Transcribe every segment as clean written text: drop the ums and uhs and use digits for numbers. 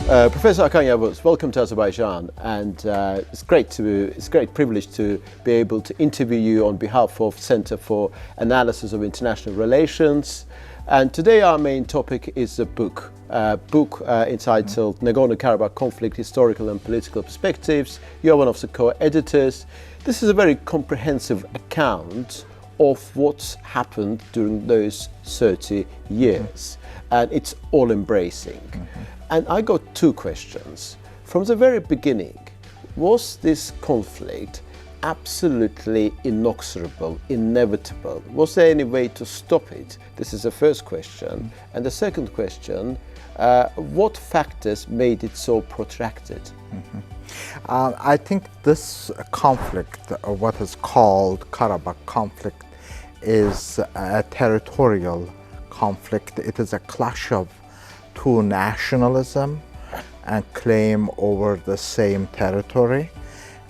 Professor Hakan Yavuz, welcome to Azerbaijan, and it's a great privilege to be able to interview you on behalf of Center for Analysis of International Relations. And today our main topic is a book entitled Nagorno-Karabakh Conflict, Historical and Political Perspectives. You're one of the co-editors. This is a very comprehensive account of what's happened during those 30 years, and it's all-embracing. And I got two questions. From the very beginning, was this conflict absolutely inexorable, inevitable? Was there any way to stop it? This is the first question. And the second question, what factors made it so protracted? I think this conflict, what is called Karabakh conflict, is a territorial conflict. It is a clash of two nationalism and claim over the same territory.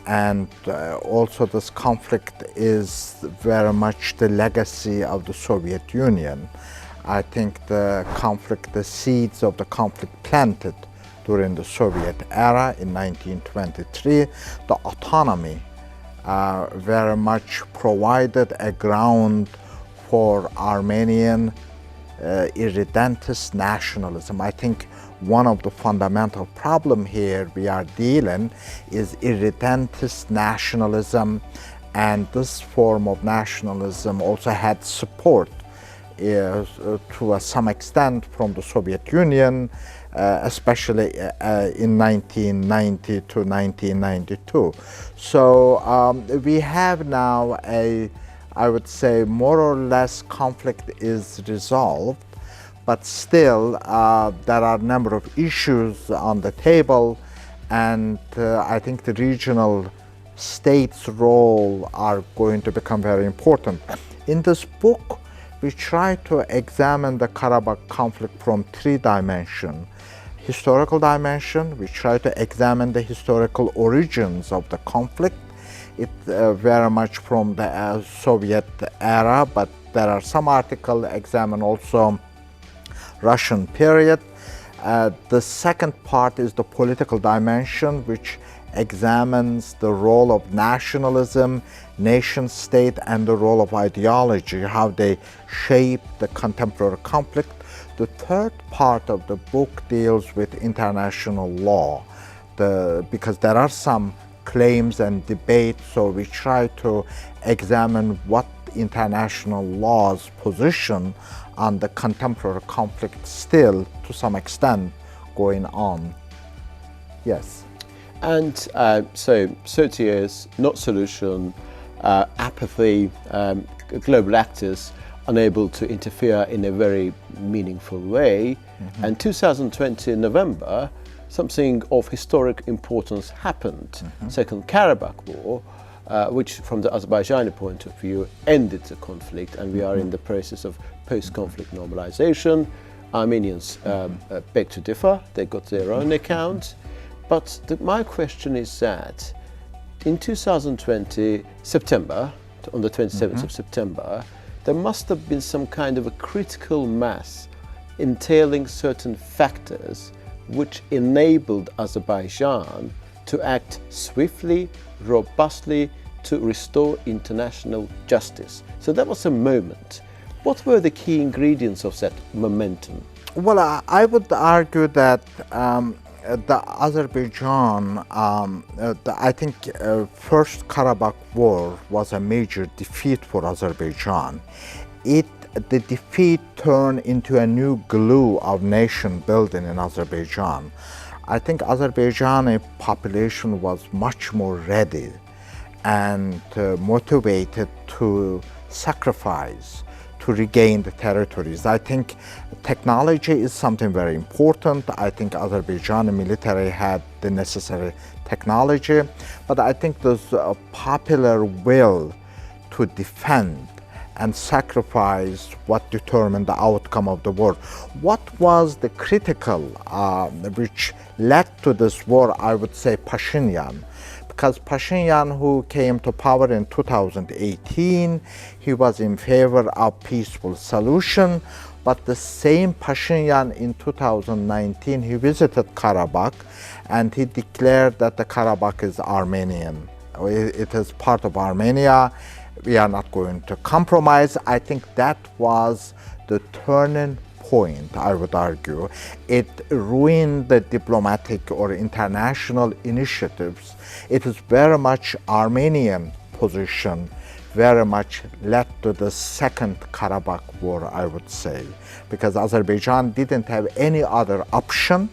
And also this conflict is very much the legacy of the Soviet Union. I think the seeds of the conflict planted during the Soviet era in 1923, the autonomy very much provided a ground for Armenian irredentist nationalism. I think one of the fundamental problems here we are dealing is irredentist nationalism, and this form of nationalism also had support to some extent from the Soviet Union, especially in 1990 to 1992. So we have now I would say more or less conflict is resolved, but still there are a number of issues on the table, and I think the regional states' role are going to become very important. In this book, we try to examine the Karabakh conflict from three dimensions. Historical dimension, we try to examine the historical origins of the conflict. It very much from the Soviet era, but there are some articles examine also Russian period. The second part is the political dimension, which examines the role of nationalism, nation state, and the role of ideology, how they shape the contemporary conflict. The third part of the book deals with international law, because there are some claims and debates, so we try to examine what international law's position on the contemporary conflict still to some extent going on. Yes. And so 30 years, not solution, apathy, global actors unable to interfere in a very meaningful way. And 2020 in November, something of historic importance happened. Second Karabakh War, which from the Azerbaijani point of view ended the conflict, and we are in the process of post-conflict normalization. Armenians beg to differ, they got their own account. But my question is that in 2020, September, on the 27th of September, there must have been some kind of a critical mass entailing certain factors which enabled Azerbaijan to act swiftly, robustly, to restore international justice. So that was a moment. What were the key ingredients of that momentum? Well, I would argue that the Azerbaijan, I think First Karabakh War was a major defeat for Azerbaijan. The defeat turned into a new glue of nation building in Azerbaijan. I think Azerbaijani population was much more ready and motivated to sacrifice to regain the territories. I think technology is something very important. I think Azerbaijani military had the necessary technology, but I think there's a popular will to defend and sacrifice what determined the outcome of the war. What was the critical which led to this war? I would say Pashinyan. Because Pashinyan, who came to power in 2018, he was in favor of peaceful solution, But the same Pashinyan in 2019, he visited Karabakh and he declared that the Karabakh is Armenian. It is part of Armenia. We are not going to compromise. I think that was the turning point, I would argue. It ruined the diplomatic or international initiatives. It is very much Armenian position, very much led to the Second Karabakh War, I would say, because Azerbaijan didn't have any other option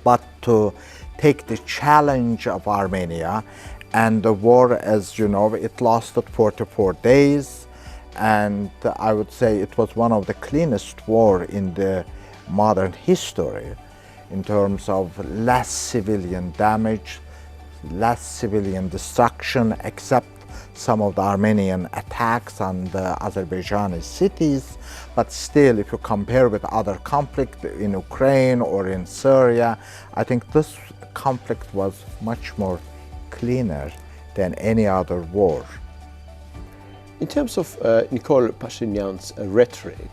but to take the challenge of Armenia. And the war, as you know, it lasted 44 days. And I would say it was one of the cleanest wars in the modern history in terms of less civilian damage, less civilian destruction, except some of the Armenian attacks on the Azerbaijani cities. But still, if you compare with other conflicts in Ukraine or in Syria, I think this conflict was much more cleaner than any other war. In terms of Nikol Pashinyan's rhetoric,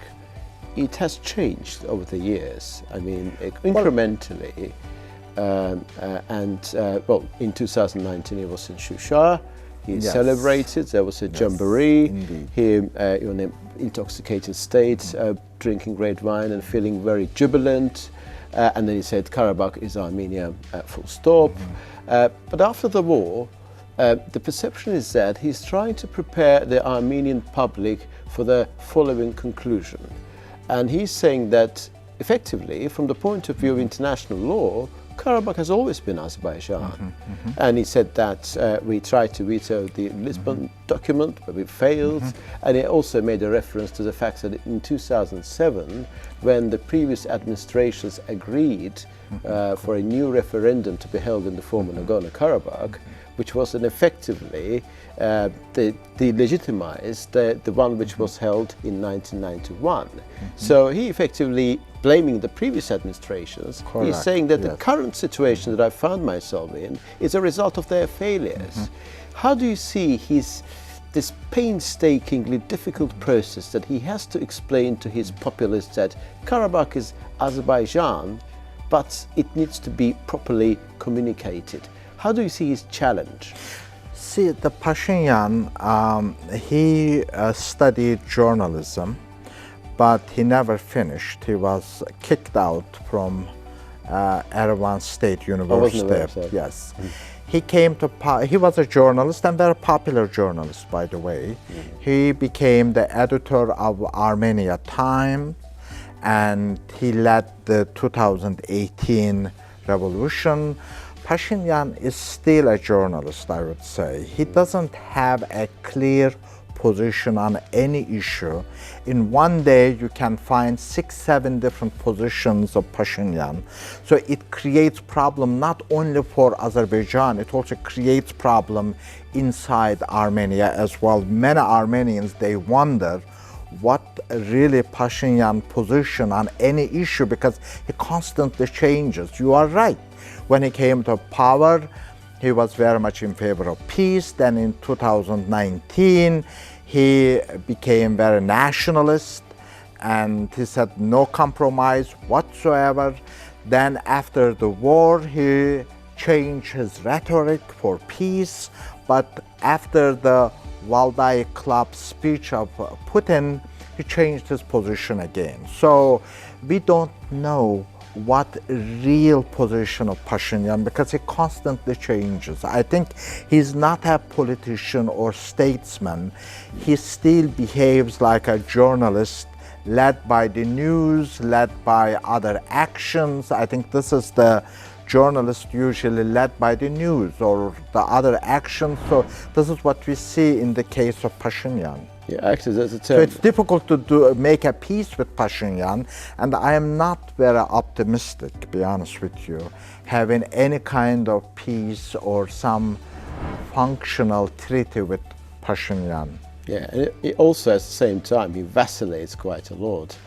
it has changed over the years. I mean, incrementally. Well, in 2019 he was in Shusha. He celebrated. There was a jamboree. He, in an intoxicated state, drinking red wine and feeling very jubilant. And then he said, "Karabakh is Armenia, full stop." But after the war, the perception is that he's trying to prepare the Armenian public for the following conclusion. And he's saying that, effectively, from the point of view of international law, Karabakh has always been Azerbaijan. And he said that we tried to veto the Lisbon document, but we failed. And he also made a reference to the fact that in 2007, when the previous administrations agreed for a new referendum to be held in the former Nagorno-Karabakh, which was effectively legitimized the one which was held in 1991. So he effectively blaming the previous administrations. Correct. He's saying that the current situation that I found myself in is a result of their failures. How do you see this painstakingly difficult process that he has to explain to his populace that Karabakh is Azerbaijan, but it needs to be properly communicated? How do you see his challenge? See, the Pashinyan, he studied journalism, but he never finished. He was kicked out from Yerevan State University. Yes. He came to, he was a journalist and very popular journalist, by the way. He became the editor of Armenia Times, and he led the 2018 revolution. Pashinyan is still a journalist, I would say. He doesn't have a clear position on any issue. In one day, you can find 6-7 different positions of Pashinyan. So it creates problem not only for Azerbaijan, it also creates problem inside Armenia as well. Many Armenians, they wonder what really Pashinyan position on any issue, because he constantly changes. You are right. When he came to power, he was very much in favor of peace. Then in 2019, he became very nationalist and he said no compromise whatsoever. Then after the war, he changed his rhetoric for peace. But after the Valdai Club speech of Putin, he changed his position again. So we don't know what real position of Pashinyan, because he constantly changes. I think he's not a politician or statesman. He still behaves like a journalist, led by the news, led by other actions. I think this is the journalist usually led by the news or the other actions. So this is what we see in the case of Pashinyan. Yeah, actually, that's a term. So it's difficult to make a peace with Pashinyan, and I am not very optimistic, to be honest with you, having any kind of peace or some functional treaty with Pashinyan. Yeah, and it also at the same time, he vacillates quite a lot.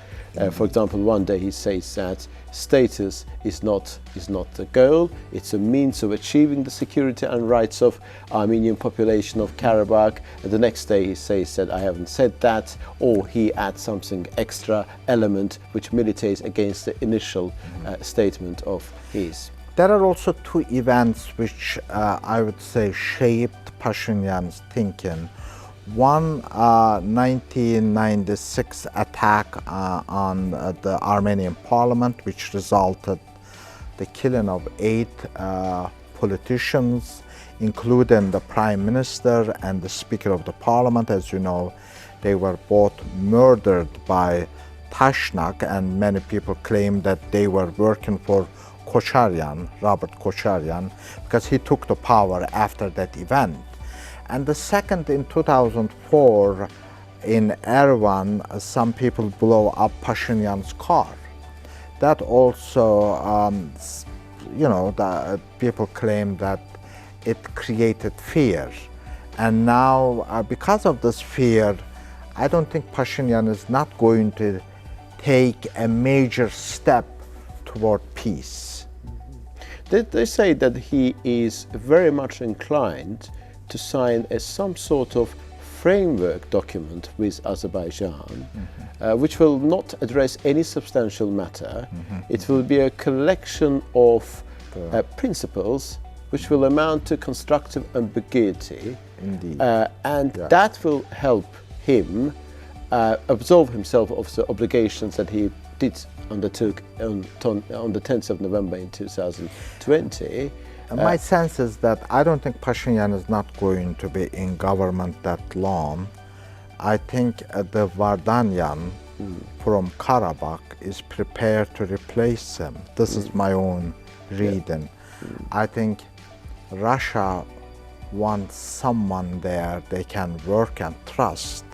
For example, one day he says that status is not the goal, it's a means of achieving the security and rights of Armenian population of Karabakh. And the next day he says that I haven't said that, or he adds something extra element which militates against the initial statement of his. There are also two events which I would say shaped Pashinyan's thinking. One, 1996 attack on the Armenian parliament, which resulted the killing of 8 politicians, including the prime minister and the speaker of the parliament. As you know, they were both murdered by Tashnak, and many people claim that they were working for Kocharyan, Robert Kocharyan, because he took the power after that event. And the second, in 2004, in Erwan, some people blow up Pashinyan's car. That also, the people claim that it created fear. And now, because of this fear, I don't think Pashinyan is not going to take a major step toward peace. They say that he is very much inclined to sign some sort of framework document with Azerbaijan, which will not address any substantial matter. It will be a collection of principles which will amount to constructive ambiguity. Indeed. That will help him absolve himself of the obligations that he did undertook on the 10th of November in 2020. My sense is that I don't think Pashinyan is not going to be in government that long. I think the Vardanyan from Karabakh is prepared to replace him. This is my own reading. I think Russia wants someone there they can work and trust,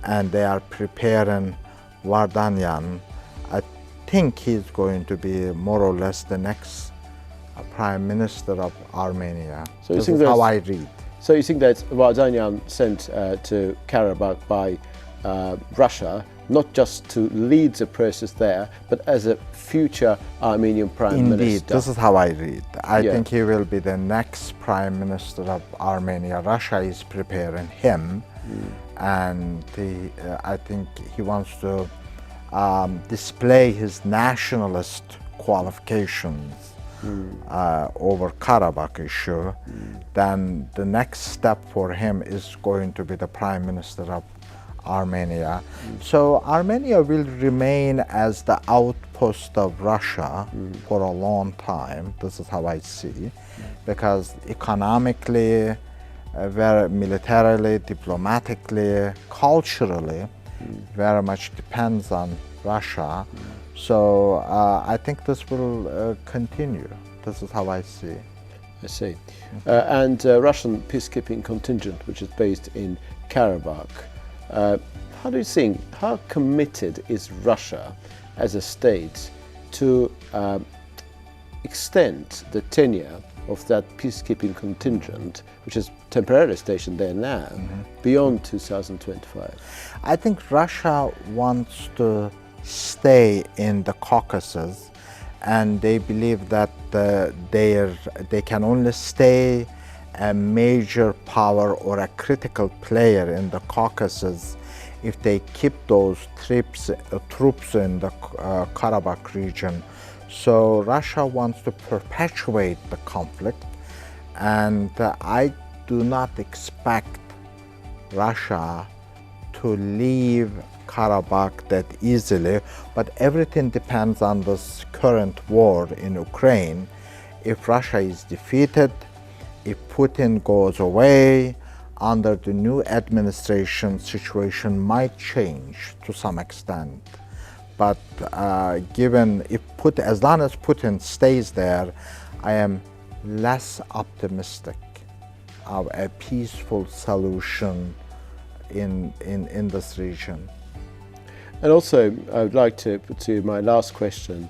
and they are preparing Vardanyan. I think he's going to be more or less the next Prime Minister of Armenia. So this is how I read. So you think that Vardanyan sent to Karabakh by Russia, not just to lead the process there, but as a future Armenian Prime Minister? Indeed, this is how I read. I think he will be the next Prime Minister of Armenia. Russia is preparing him, and I think he wants to display his nationalist qualifications over Karabakh issue. Then the next step for him is going to be the Prime Minister of Armenia. So Armenia will remain as the outpost of Russia for a long time. This is how I see, because economically, very militarily, diplomatically, culturally, very much depends on Russia. So I think this will continue. This is how I see. I see. And Russian peacekeeping contingent, which is based in Karabakh, how do you think, how committed is Russia as a state to extend the tenure of that peacekeeping contingent, which is temporarily stationed there now, beyond 2025? I think Russia wants to stay in the Caucasus, and they believe that they can only stay a major power or a critical player in the Caucasus if they keep those troops in the Karabakh region. So Russia wants to perpetuate the conflict, and I do not expect Russia to leave Karabakh that easily, but everything depends on this current war in Ukraine. If Russia is defeated, if Putin goes away, under the new administration, situation might change to some extent. But as long as Putin stays there, I am less optimistic of a peaceful solution in this region. And also, I would like to put to you my last question,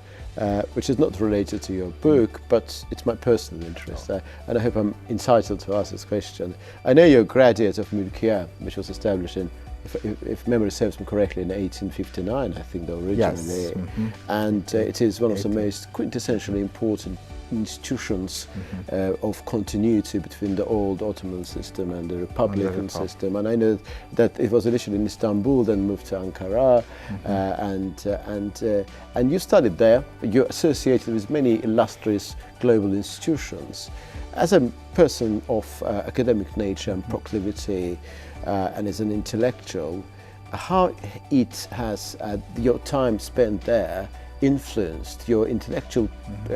which is not related to your book, but it's my personal interest, and I hope I'm entitled to ask this question. I know you're a graduate of Mulkiya, which was established in if memory serves me correctly, in 1859, I think, originally. Yes. And it is one of the most quintessentially important institutions of continuity between the old Ottoman system and the Republican system. And I know that it was initially in Istanbul, then moved to Ankara, and you studied there. You're associated with many illustrious global institutions. As a person of academic nature and proclivity, and as an intellectual, how it has your time spent there influenced your intellectual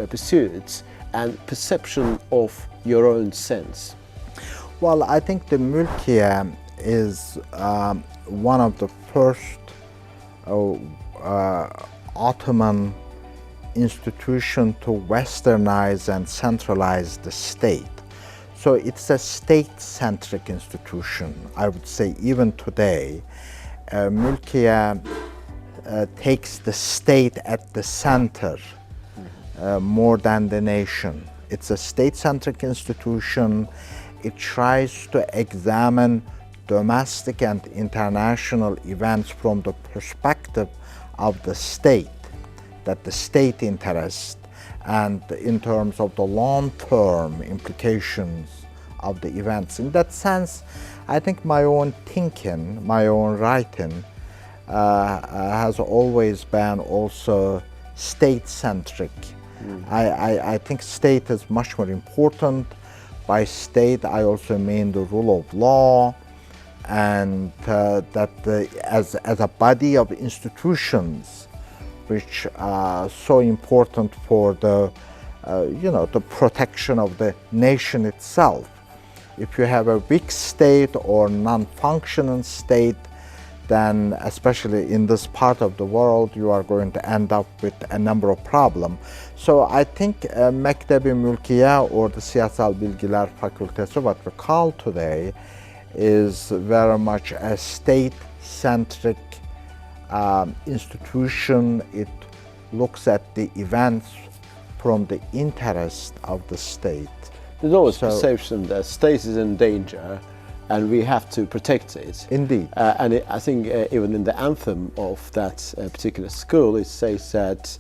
pursuits and perception of your own sense? Well, I think the Mülkiye is one of the first Ottoman institution to westernize and centralize the state. So it's a state-centric institution. I would say even today, Mülkiye takes the state at the center more than the nation. It's a state-centric institution. It tries to examine domestic and international events from the perspective of the state, that the state interest, and in terms of the long-term implications of the events. In that sense, I think my own thinking, my own writing has always been also state-centric. I think state is much more important. By state, I also mean the rule of law, and as a body of institutions which are so important for the the protection of the nation itself. If you have a weak state or non-functioning state, then especially in this part of the world, you are going to end up with a number of problems. So I think Mektebi Mülkiye, or the Siyasal Bilgiler Fakültesi, what we call today, is very much a state-centric institution. It looks at the events from the interest of the state. There's always perception that state is in danger and we have to protect it. Indeed. I think even in the anthem of that particular school, it says that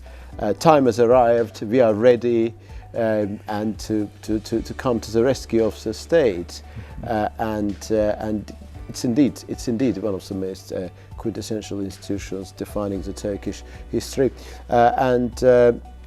time has arrived, we are ready, and to come to the rescue of the state. And it's indeed one of the most quintessential institutions defining the Turkish history.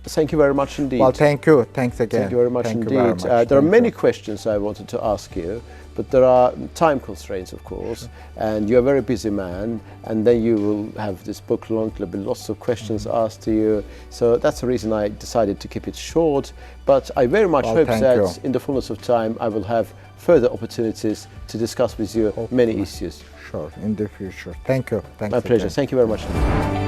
Thank you very much indeed. Well, thank you. Thanks again. Thank you very much indeed. There are many questions I wanted to ask you, but there are time constraints, of course, and you're a very busy man, and then you will have this book launched. There'll be lots of questions asked to you. So that's the reason I decided to keep it short. But I very much hope that in the fullness of time, I will have further opportunities to discuss with you many issues. Sure, in the future. Thank you. Thanks My pleasure. again. Thank you very much.